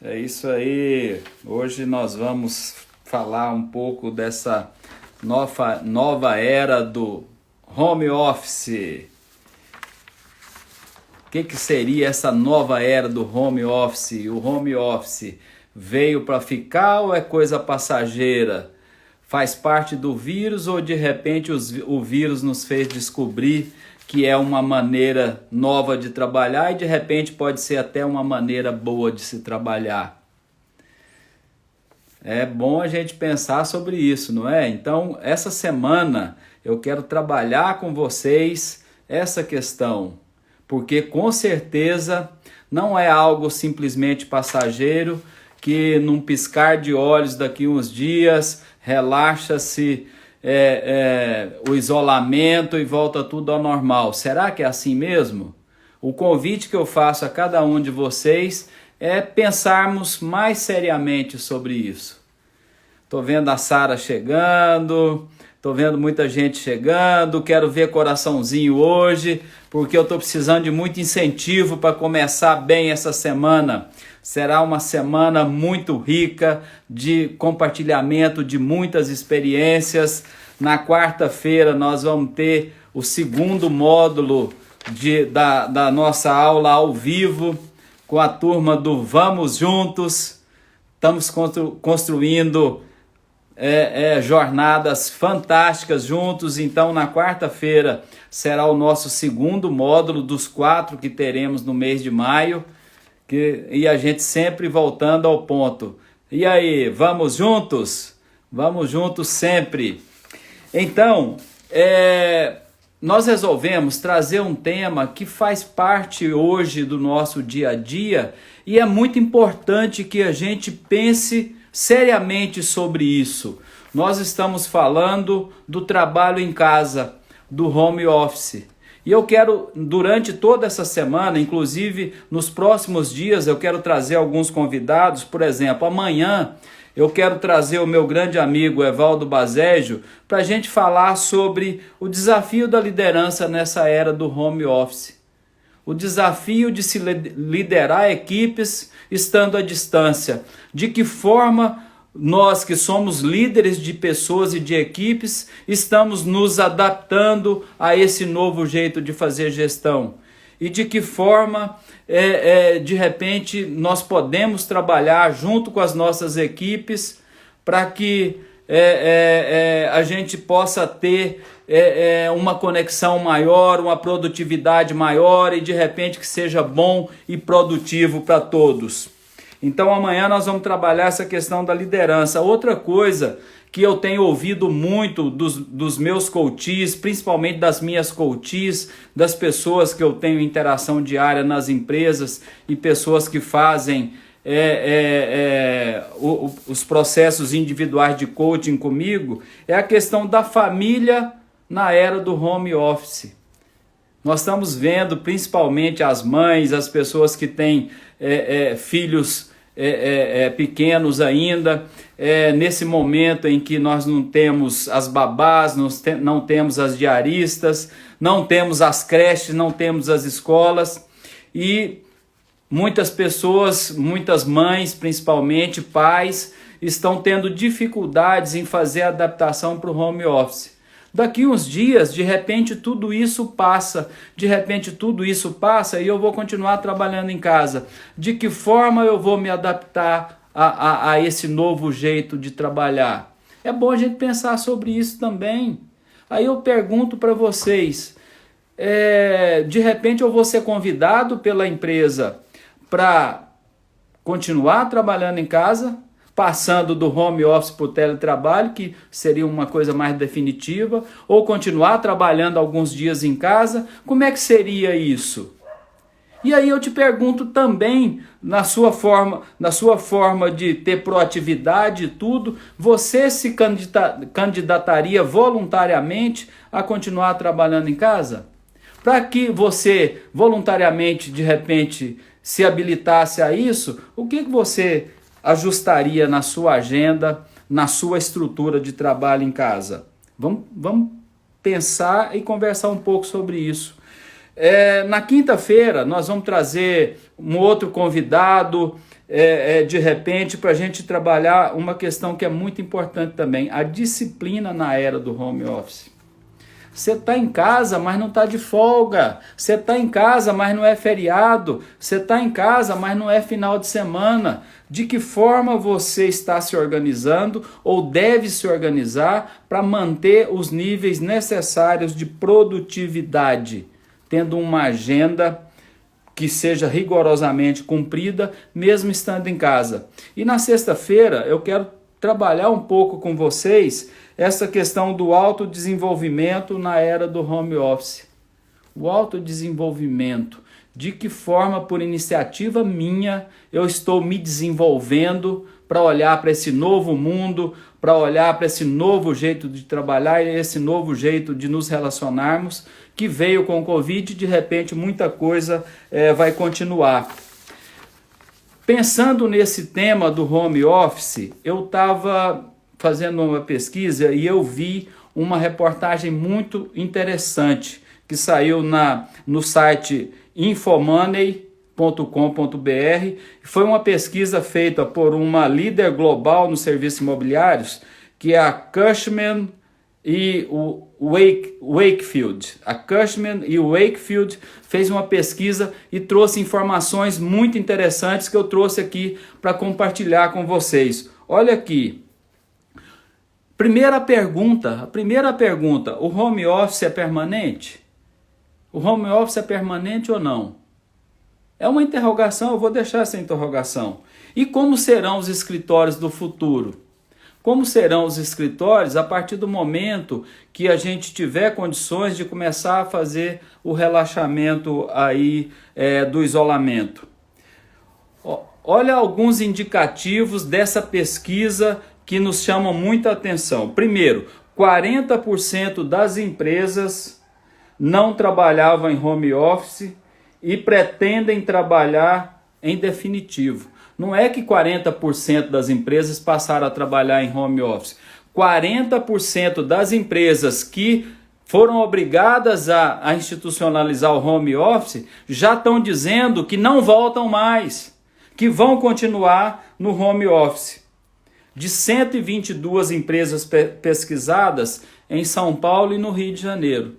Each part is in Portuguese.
É isso aí. Hoje nós vamos falar um pouco dessa nova era do home office. O que seria essa nova era do home office? O home office veio para ficar ou é coisa passageira? Faz parte do vírus ou de repente o vírus nos fez descobrir que é uma maneira nova de trabalhar e de repente pode ser até uma maneira boa de se trabalhar? É bom a gente pensar sobre isso, não é? Então, essa semana eu quero trabalhar com vocês essa questão, porque com certeza não é algo simplesmente passageiro, que num piscar de olhos daqui uns dias relaxa-se o isolamento e volta tudo ao normal. Será que é assim mesmo? O convite que eu faço a cada um de vocês é pensarmos mais seriamente sobre isso. Estou vendo a Sara chegando, estou vendo muita gente chegando, quero ver coraçãozinho hoje, porque eu estou precisando de muito incentivo para começar bem essa semana. Será uma semana muito rica de compartilhamento de muitas experiências. Na quarta-feira nós vamos ter o segundo módulo da nossa aula ao vivo com a turma do Vamos Juntos. Estamos construindo jornadas fantásticas juntos. Então na quarta-feira será o nosso segundo módulo dos 4 que teremos no mês de maio. E a gente sempre voltando ao ponto. E aí, vamos juntos? Vamos juntos sempre. Então, nós resolvemos trazer um tema que faz parte hoje do nosso dia a dia e é muito importante que a gente pense seriamente sobre isso. Nós estamos falando do trabalho em casa, do home office. E eu quero, durante toda essa semana, inclusive nos próximos dias, eu quero trazer alguns convidados. Por exemplo, amanhã eu quero trazer o meu grande amigo Evaldo Bazejo para a gente falar sobre o desafio da liderança nessa era do home office. O desafio de se liderar equipes estando à distância. De que forma nós que somos líderes de pessoas e de equipes estamos nos adaptando a esse novo jeito de fazer gestão. E de que forma, de repente, nós podemos trabalhar junto com as nossas equipes para que a gente possa ter uma conexão maior, uma produtividade maior e de repente que seja bom e produtivo para todos. Então amanhã nós vamos trabalhar essa questão da liderança. Outra coisa que eu tenho ouvido muito dos meus coaches, principalmente das minhas coaches, das pessoas que eu tenho interação diária nas empresas e pessoas que fazem os processos individuais de coaching comigo, é a questão da família na era do home office. Nós estamos vendo principalmente as mães, as pessoas que têm filhos pequenos ainda, nesse momento em que nós não temos as babás, não temos as diaristas, não temos as creches, não temos as escolas, e muitas pessoas, muitas mães, principalmente pais, estão tendo dificuldades em fazer a adaptação para o home office. Daqui uns dias, de repente, tudo isso passa. E eu vou continuar trabalhando em casa. De que forma eu vou me adaptar a esse novo jeito de trabalhar? É bom a gente pensar sobre isso também. Aí eu pergunto para vocês, de repente eu vou ser convidado pela empresa para continuar trabalhando em casa, passando do home office para o teletrabalho, que seria uma coisa mais definitiva, ou continuar trabalhando alguns dias em casa. Como é que seria isso? E aí eu te pergunto também, na sua forma de ter proatividade e tudo, você se candidataria voluntariamente a continuar trabalhando em casa? Para que você voluntariamente, de repente, se habilitasse a isso, o que você ajustaria na sua agenda, na sua estrutura de trabalho em casa? Vamos pensar e conversar um pouco sobre isso. Na quinta-feira nós vamos trazer um outro convidado, de repente, para a gente trabalhar uma questão que é muito importante também, a disciplina na era do home office. Você está em casa, mas não está de folga. Você está em casa, mas não é feriado. Você está em casa, mas não é final de semana. De que forma você está se organizando ou deve se organizar para manter os níveis necessários de produtividade, tendo uma agenda que seja rigorosamente cumprida, mesmo estando em casa. E na sexta-feira eu quero trabalhar um pouco com vocês essa questão do autodesenvolvimento na era do home office. O autodesenvolvimento, de que forma, por iniciativa minha, eu estou me desenvolvendo para olhar para esse novo mundo, para olhar para esse novo jeito de trabalhar e esse novo jeito de nos relacionarmos, que veio com o Covid e de repente muita coisa vai continuar. Pensando nesse tema do home office, eu estava fazendo uma pesquisa e eu vi uma reportagem muito interessante que saiu no site infomoney.com.br. Foi uma pesquisa feita por uma líder global nos serviços imobiliários, que é a Cushman e o Wakefield. A Cushman e o Wakefield fez uma pesquisa e trouxe informações muito interessantes que eu trouxe aqui para compartilhar com vocês. Olha aqui. A primeira pergunta, o home office é permanente? O home office é permanente ou não? É uma interrogação, eu vou deixar essa interrogação. E como serão os escritórios do futuro? Como serão os escritórios a partir do momento que a gente tiver condições de começar a fazer o relaxamento aí do isolamento? Olha alguns indicativos dessa pesquisa que nos chamam muita atenção. Primeiro, 40% das empresas não trabalhavam em home office e pretendem trabalhar em definitivo. Não é que 40% das empresas passaram a trabalhar em home office. 40% das empresas que foram obrigadas a institucionalizar o home office já estão dizendo que não voltam mais, que vão continuar no home office. De 122 empresas pesquisadas em São Paulo e no Rio de Janeiro.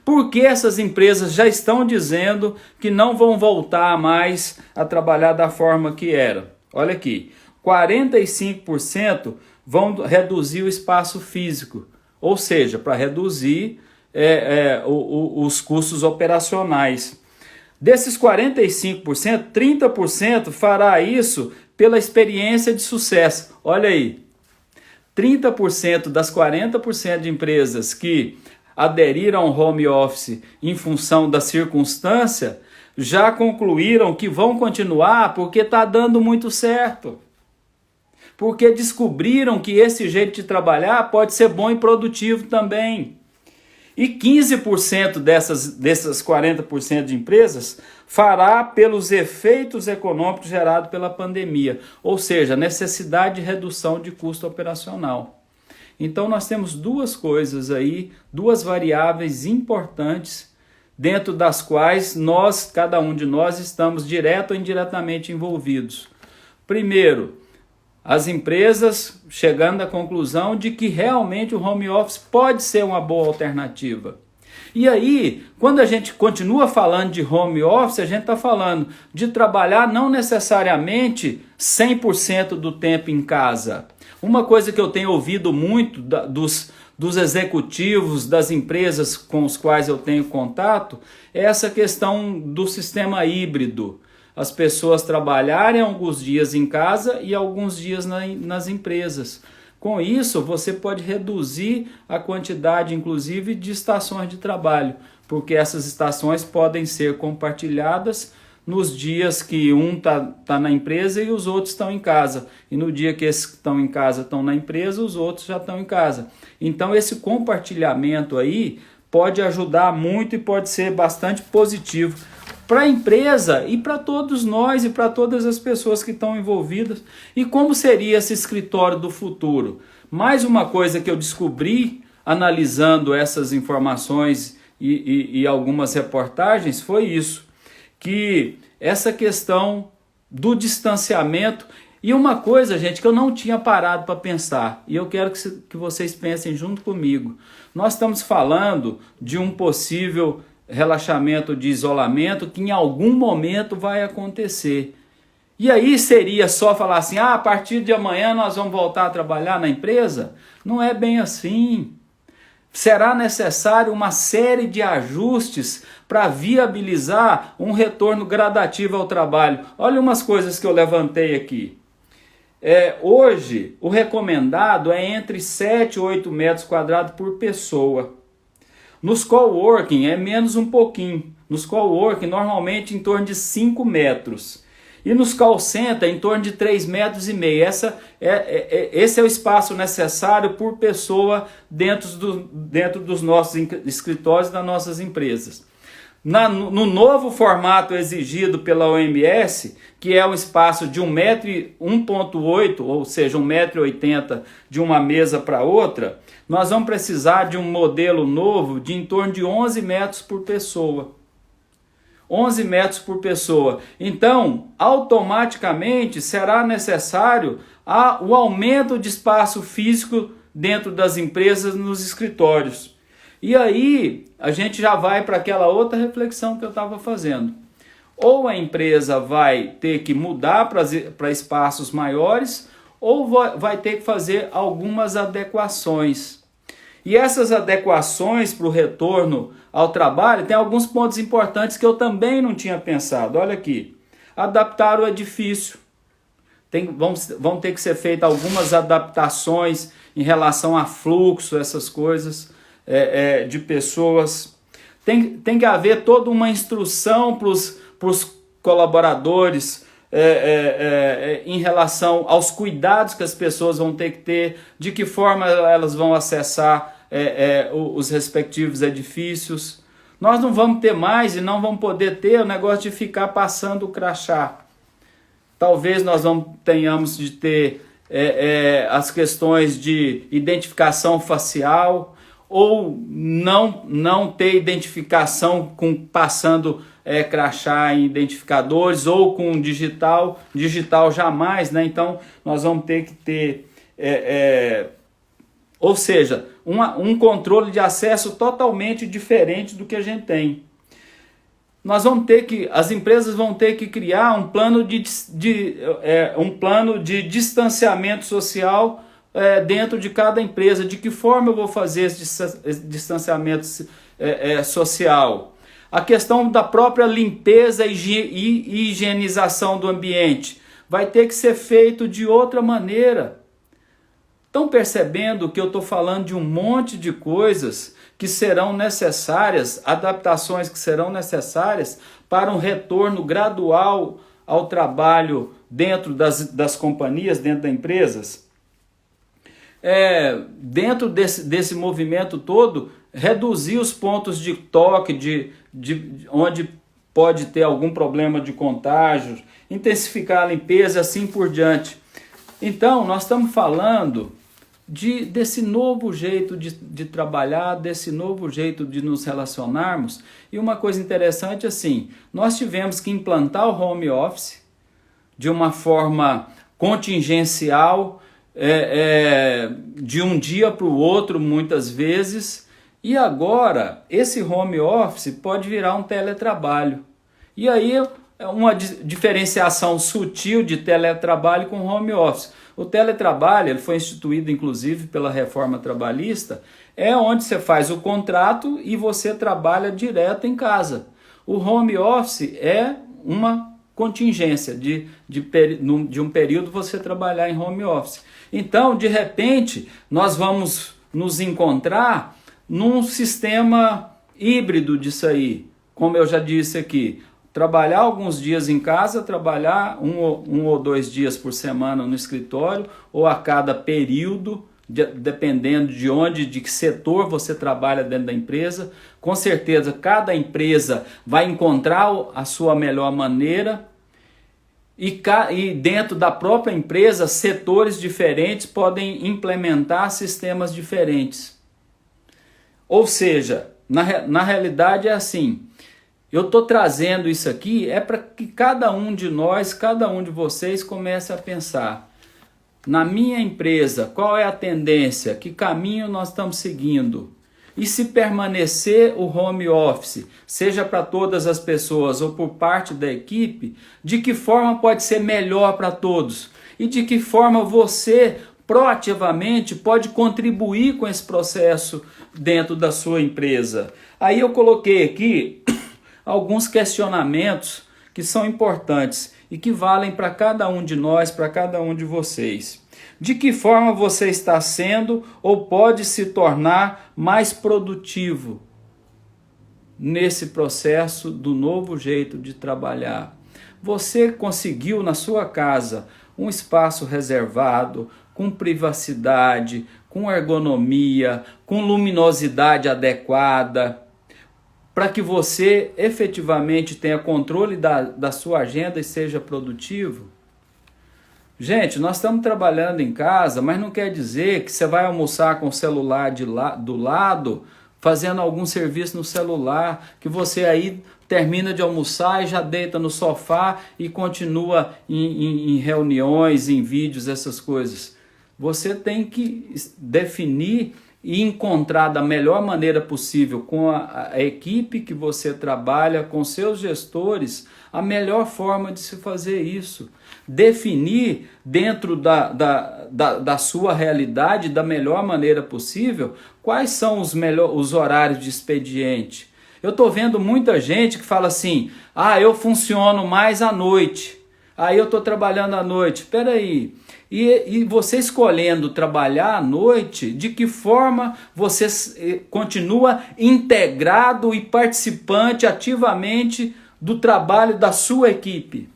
Por que essas empresas já estão dizendo que não vão voltar mais a trabalhar da forma que era? Olha aqui, 45% vão reduzir o espaço físico, ou seja, para reduzir os custos operacionais. Desses 45%, 30% fará isso pela experiência de sucesso. Olha aí, 30% das 40% de empresas que aderiram ao home office em função da circunstância já concluíram que vão continuar porque está dando muito certo. Porque descobriram que esse jeito de trabalhar pode ser bom e produtivo também. E 15% dessas 40% de empresas fará pelos efeitos econômicos gerados pela pandemia, ou seja, necessidade de redução de custo operacional. Então nós temos duas coisas aí, duas variáveis importantes, dentro das quais cada um de nós, estamos direto ou indiretamente envolvidos. Primeiro, as empresas chegando à conclusão de que realmente o home office pode ser uma boa alternativa. E aí, quando a gente continua falando de home office, a gente está falando de trabalhar não necessariamente 100% do tempo em casa. Uma coisa que eu tenho ouvido muito dos executivos das empresas com os quais eu tenho contato é essa questão do sistema híbrido. As pessoas trabalharem alguns dias em casa e alguns dias nas empresas. Com isso, você pode reduzir a quantidade, inclusive, de estações de trabalho, porque essas estações podem ser compartilhadas nos dias que um tá na empresa e os outros estão em casa. E no dia que esses que estão em casa estão na empresa, os outros já estão em casa. Então, esse compartilhamento aí pode ajudar muito e pode ser bastante positivo para a empresa e para todos nós e para todas as pessoas que estão envolvidas. E como seria esse escritório do futuro? Mais uma coisa que eu descobri analisando essas informações e algumas reportagens, foi isso, que essa questão do distanciamento. E uma coisa, gente, que eu não tinha parado para pensar, e eu quero que vocês pensem junto comigo. Nós estamos falando de um possível relaxamento de isolamento que em algum momento vai acontecer. E aí seria só falar assim, a partir de amanhã nós vamos voltar a trabalhar na empresa? Não é bem assim. Será necessário uma série de ajustes para viabilizar um retorno gradativo ao trabalho. Olha umas coisas que eu levantei aqui. Hoje, o recomendado é entre 7 e 8 metros quadrados por pessoa. Nos coworking é menos um pouquinho. Nos coworking, normalmente em torno de 5 metros. E nos call center, em torno de 3,5 metros. Esse é o espaço necessário por pessoa dentro dos nossos escritórios e das nossas empresas. No novo formato exigido pela OMS, que é um espaço de 1,8 m, ou seja, 1,80 m de uma mesa para outra, nós vamos precisar de um modelo novo de em torno de 11 metros por pessoa. 11 metros por pessoa. Então, automaticamente será necessário o aumento de espaço físico dentro das empresas, nos escritórios. E aí, a gente já vai para aquela outra reflexão que eu estava fazendo. Ou a empresa vai ter que mudar para espaços maiores, ou vai ter que fazer algumas adequações. E essas adequações para o retorno ao trabalho, tem alguns pontos importantes que eu também não tinha pensado. Olha aqui, adaptar o edifício. Vão ter que ser feitas algumas adaptações em relação a fluxo, essas coisas de pessoas. Tem que haver toda uma instrução para os colaboradores em relação aos cuidados que as pessoas vão ter que ter, de que forma elas vão acessar os respectivos edifícios. Nós não vamos ter mais e não vamos poder ter o negócio de ficar passando o crachá. Talvez nós tenhamos de ter as questões de identificação facial, ou não ter identificação passando crachá em identificadores, ou com digital jamais, né? Então nós vamos ter que ter, ou seja, um controle de acesso totalmente diferente do que a gente tem. As empresas vão ter que criar um plano de distanciamento social dentro de cada empresa. De que forma eu vou fazer esse distanciamento social? A questão da própria limpeza e higienização do ambiente vai ter que ser feito de outra maneira. Estão percebendo que eu estou falando de um monte de coisas que serão necessárias, adaptações que serão necessárias para um retorno gradual ao trabalho dentro das companhias, dentro das empresas? Dentro desse movimento todo, reduzir os pontos de toque, onde pode ter algum problema de contágio, intensificar a limpeza e assim por diante. Então, nós estamos falando desse novo jeito de trabalhar, desse novo jeito de nos relacionarmos. E uma coisa interessante, assim, nós tivemos que implantar o home office de uma forma contingencial, de um dia para o outro, muitas vezes, e agora esse home office pode virar um teletrabalho. E aí é uma diferenciação sutil de teletrabalho com home office. O teletrabalho, ele foi instituído inclusive pela reforma trabalhista, onde você faz o contrato e você trabalha direto em casa. O home office é uma contingência de um período você trabalhar em home office. Então, de repente, nós vamos nos encontrar num sistema híbrido disso aí. Como eu já disse aqui, trabalhar alguns dias em casa, trabalhar um ou 2 dias por semana no escritório, ou a cada período, dependendo de que setor você trabalha dentro da empresa. Com certeza, cada empresa vai encontrar a sua melhor maneira, e dentro da própria empresa, setores diferentes podem implementar sistemas diferentes. Ou seja, Na realidade é assim, eu estou trazendo isso aqui para que cada um de nós, cada um de vocês comece a pensar. Na minha empresa, qual é a tendência? Que caminho nós estamos seguindo? E se permanecer o home office, seja para todas as pessoas ou por parte da equipe, de que forma pode ser melhor para todos? E de que forma você proativamente pode contribuir com esse processo dentro da sua empresa? Aí eu coloquei aqui alguns questionamentos que são importantes e que valem para cada um de nós, para cada um de vocês. De que forma você está sendo ou pode se tornar mais produtivo nesse processo do novo jeito de trabalhar? Você conseguiu na sua casa um espaço reservado, com privacidade, com ergonomia, com luminosidade adequada, para que você efetivamente tenha controle da sua agenda e seja produtivo? Gente, nós estamos trabalhando em casa, mas não quer dizer que você vai almoçar com o celular do lado, fazendo algum serviço no celular, que você aí termina de almoçar e já deita no sofá e continua em reuniões, em vídeos, essas coisas. Você tem que definir e encontrar da melhor maneira possível com a equipe que você trabalha, com seus gestores, a melhor forma de se fazer isso. Definir dentro da sua realidade, da melhor maneira possível, quais são os horários de expediente. Eu estou vendo muita gente que fala assim, eu funciono mais à noite, aí eu estou trabalhando à noite. Espera aí. E você escolhendo trabalhar à noite, de que forma você continua integrado e participante ativamente do trabalho da sua equipe?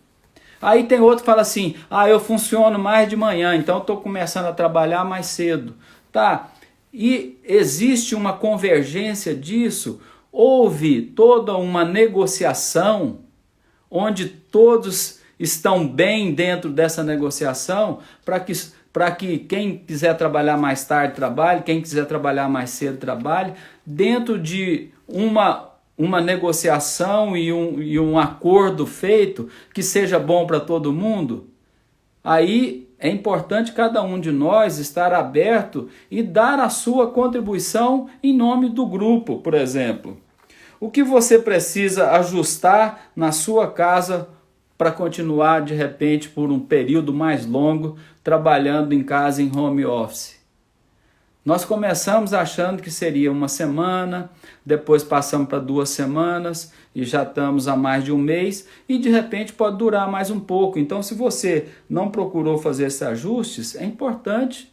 Aí tem outro que fala assim, eu funciono mais de manhã, então estou começando a trabalhar mais cedo. Tá? E existe uma convergência disso? Houve toda uma negociação onde todos estão bem dentro dessa negociação para que quem quiser trabalhar mais tarde trabalhe, quem quiser trabalhar mais cedo trabalhe, dentro de uma negociação e um acordo feito que seja bom para todo mundo? Aí é importante cada um de nós estar aberto e dar a sua contribuição em nome do grupo, por exemplo. O que você precisa ajustar na sua casa para continuar, de repente, por um período mais longo, trabalhando em casa em home office? Nós começamos achando que seria uma semana, depois passamos para 2 semanas e já estamos há mais de um mês e de repente pode durar mais um pouco. Então, se você não procurou fazer esses ajustes, é importante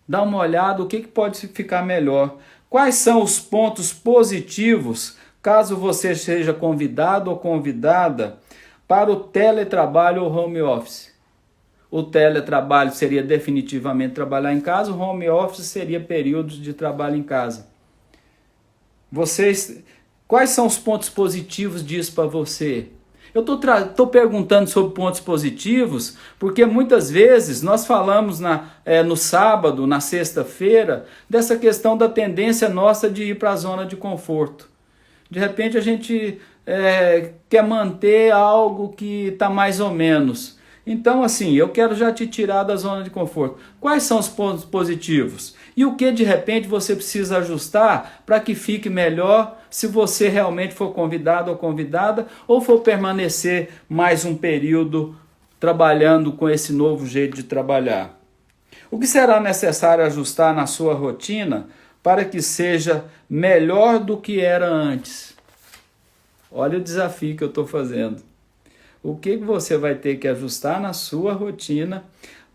dar uma olhada o que pode ficar melhor. Quais são os pontos positivos, caso você seja convidado ou convidada para o teletrabalho ou home office? O teletrabalho seria definitivamente trabalhar em casa, o home office seria períodos de trabalho em casa. Quais são os pontos positivos disso para você? Eu estou perguntando sobre pontos positivos porque muitas vezes nós falamos no sábado, na sexta-feira, dessa questão da tendência nossa de ir para a zona de conforto. De repente a gente quer manter algo que está mais ou menos. Então, assim, eu quero já te tirar da zona de conforto. Quais são os pontos positivos? E o que, de repente, você precisa ajustar para que fique melhor se você realmente for convidado ou convidada ou for permanecer mais um período trabalhando com esse novo jeito de trabalhar? O que será necessário ajustar na sua rotina para que seja melhor do que era antes? Olha o desafio que eu estou fazendo. O que você vai ter que ajustar na sua rotina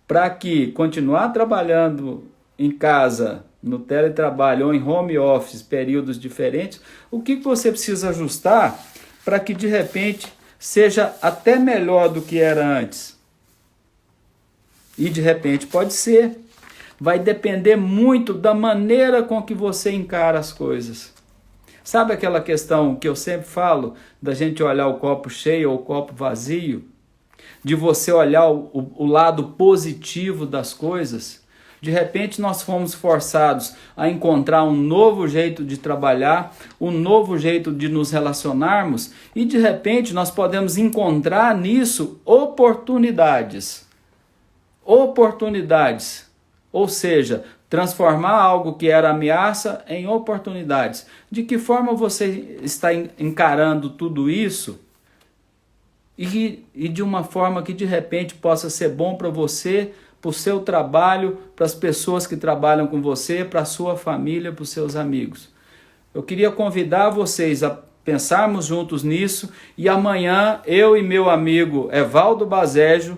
para que continuar trabalhando em casa, no teletrabalho ou em home office, períodos diferentes, o que você precisa ajustar para que de repente seja até melhor do que era antes? E de repente pode ser. Vai depender muito da maneira com que você encara as coisas. Sabe aquela questão que eu sempre falo, da gente olhar o copo cheio ou o copo vazio? De você olhar o lado positivo das coisas? De repente nós fomos forçados a encontrar um novo jeito de trabalhar, um novo jeito de nos relacionarmos, e de repente nós podemos encontrar nisso oportunidades. Oportunidades. Ou seja, transformar algo que era ameaça em oportunidades. De que forma você está encarando tudo isso? E de uma forma que de repente possa ser bom para você, para o seu trabalho, para as pessoas que trabalham com você, para a sua família, para os seus amigos. Eu queria convidar vocês a pensarmos juntos nisso, e amanhã eu e meu amigo Evaldo Bazejo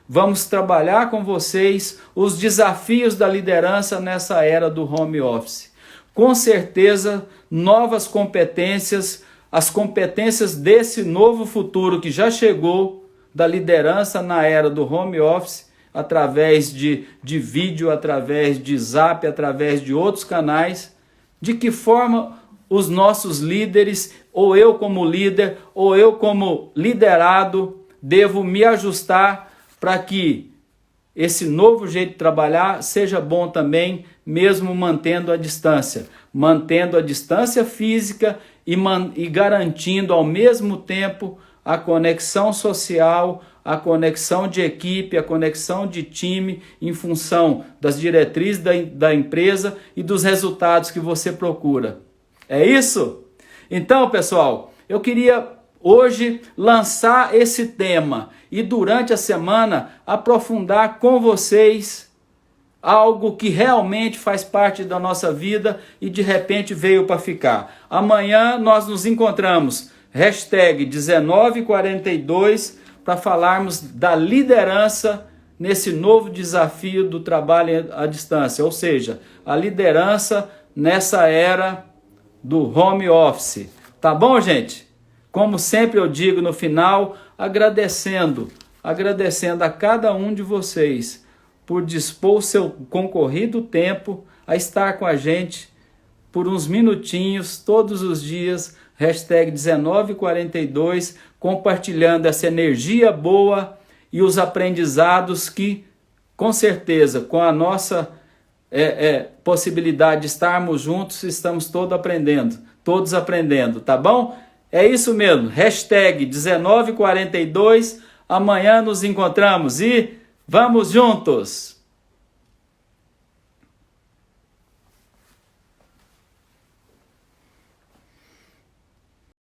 vamos trabalhar com vocês os desafios da liderança nessa era do home office. Com certeza, novas competências, as competências desse novo futuro que já chegou, da liderança na era do home office, através de vídeo, através de zap, através de outros canais. De que forma os nossos líderes, ou eu como líder, ou eu como liderado, devo me ajustar para que esse novo jeito de trabalhar seja bom também, mesmo mantendo a distância. Mantendo a distância física e garantindo ao mesmo tempo a conexão social, a conexão de equipe, a conexão de time, em função das diretrizes da empresa e dos resultados que você procura. É isso? Então, pessoal, eu queria hoje lançar esse tema e durante a semana aprofundar com vocês algo que realmente faz parte da nossa vida e de repente veio para ficar. Amanhã nós nos encontramos, #1942, para falarmos da liderança nesse novo desafio do trabalho à distância, ou seja, a liderança nessa era do home office. Tá bom, gente? Como sempre eu digo no final, agradecendo a cada um de vocês por dispor seu concorrido tempo a estar com a gente por uns minutinhos todos os dias, #1942, compartilhando essa energia boa e os aprendizados que, com certeza, com a nossa possibilidade de estarmos juntos, estamos todos aprendendo, tá bom? É isso mesmo, #1942, amanhã nos encontramos e vamos juntos!